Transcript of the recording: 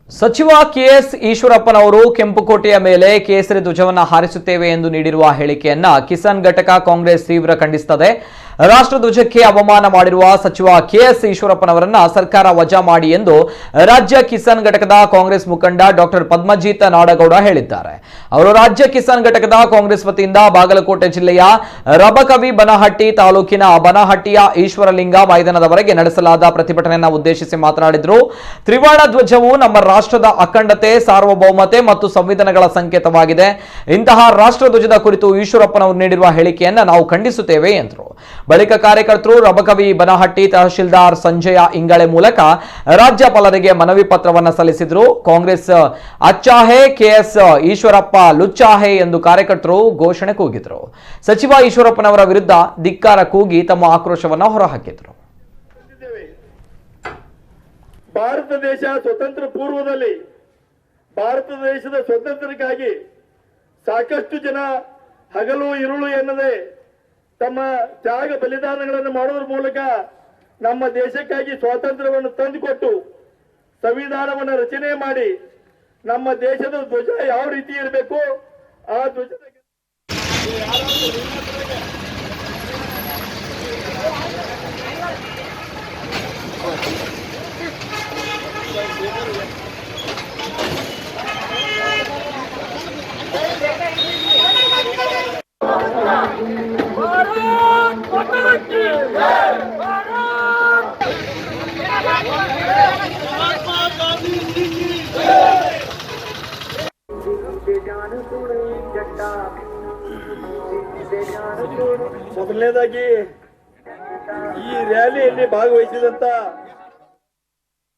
ಸಚಿವ ಕೆಎಸ್ ಈಶ್ವರಪ್ಪನವರು ಕೆಂಪುಕೋಟೆಯ ಮೇಲೆ ಕೇಸರಿ ಧ್ವಜವನ್ನು ಹಾರಿಸುತ್ತೇವೆ ಎಂದು ನೀಡಿರುವ ಹೇಳಿಕೆಯನ್ನ ಕಿಸಾನ್ ಘಟಕ ಕಾಂಗ್ರೆಸ್ ತೀವ್ರ ಖಂಡಿಸುತ್ತದೆ. ರಾಷ್ಟ್ರಧ್ವಜಕ್ಕೆ ಅವಮಾನ ಮಾಡಿರುವ ಸಚಿವ ಕೆಎಸ್ ಈಶ್ವರಪ್ಪನವರನ್ನ ಸರ್ಕಾರ ವಜಾ ಮಾಡಿ ಎಂದು ರಾಜ್ಯ ಕಿಸಾನ್ ಘಟಕದ ಕಾಂಗ್ರೆಸ್ ಮುಖಂಡ ಡಾಕ್ಟರ್ ಪದ್ಮಜಿತ್ ನಾಡಗೌಡ ಹೇಳಿದ್ದಾರೆ. ಅವರು ರಾಜ್ಯ ಕಿಸಾನ್ ಘಟಕದ ಕಾಂಗ್ರೆಸ್ ವತಿಯಿಂದ ಬಾಗಲಕೋಟೆ ಜಿಲ್ಲೆಯ ರಬಕವಿ ಬನಹಟ್ಟಿ ತಾಲೂಕಿನ ಬನಹಟ್ಟಿಯ ಈಶ್ವರಲಿಂಗ ಮೈದಾನದವರೆಗೆ ನಡೆಸಲಾದ ಪ್ರತಿಭಟನೆಯನ್ನು ಉದ್ದೇಶಿಸಿ ಮಾತನಾಡಿದರು. ತ್ರಿವರ್ಣ ಧ್ವಜವು ನಮ್ಮ ರಾಷ್ಟ್ರದ ಅಖಂಡತೆ, ಸಾರ್ವಭೌಮತೆ ಮತ್ತು ಸಂವಿಧಾನಗಳ ಸಂಕೇತವಾಗಿದೆ. ಇಂತಹ ರಾಷ್ಟ್ರಧ್ವಜದ ಕುರಿತು ಈಶ್ವರಪ್ಪನವರು ನೀಡಿರುವ ಹೇಳಿಕೆಯನ್ನು ನಾವು ಖಂಡಿಸುತ್ತೇವೆ ಎಂದರು. ಬಳಿಕ ಕಾರ್ಯಕರ್ತರು ರಬಕವಿ ಬನಹಟ್ಟಿ ತಹಶೀಲ್ದಾರ್ ಸಂಜಯ ಇಂಗಳೆ ಮೂಲಕ ರಾಜ್ಯಪಾಲರಿಗೆ ಮನವಿ ಪತ್ರವನ್ನು ಸಲ್ಲಿಸಿದರು. ಕಾಂಗ್ರೆಸ್ ಅಚ್ಚಾಹೆ, ಕೆಎಸ್ ಈಶ್ವರಪ್ಪ ಲುಚ್ಚಾಹೆ ಎಂದು ಕಾರ್ಯಕರ್ತರು ಘೋಷಣೆ ಕೂಗಿದರು. ಸಚಿವ ಈಶ್ವರಪ್ಪನವರ ವಿರುದ್ಧ ಧಿಕ್ಕಾರ ಕೂಗಿ ತಮ್ಮ ಆಕ್ರೋಶವನ್ನು ಹೊರಹಾಕಿದರು. ಭಾರತ ದೇಶ ಸ್ವತಂತ್ರ ಪೂರ್ವದಲ್ಲಿ ಭಾರತ ದೇಶದ ಸ್ವಾತಂತ್ರ್ಯಕ್ಕಾಗಿ ಸಾಕಷ್ಟು ಜನ ಹಗಲು ಇರುಳು ಎನ್ನದೆ ತಮ್ಮ ತ್ಯಾಗ ಬಲಿದಾನಗಳನ್ನು ಮಾಡುವುದರ ಮೂಲಕ ನಮ್ಮ ದೇಶಕ್ಕಾಗಿ ಸ್ವಾತಂತ್ರ್ಯವನ್ನು ತಂದುಕೊಟ್ಟು ಸಂವಿಧಾನವನ್ನು ರಚನೆ ಮಾಡಿ ನಮ್ಮ ದೇಶದ ಧ್ವಜ ಯಾವ ರೀತಿ ಇರಬೇಕು ಆ ಧ್ವಜದ ಮೊದಲನೇದಾಗಿ ಈ ರ್ಯಾಲಿಯಲ್ಲಿ ಭಾಗವಹಿಸಿದಂತ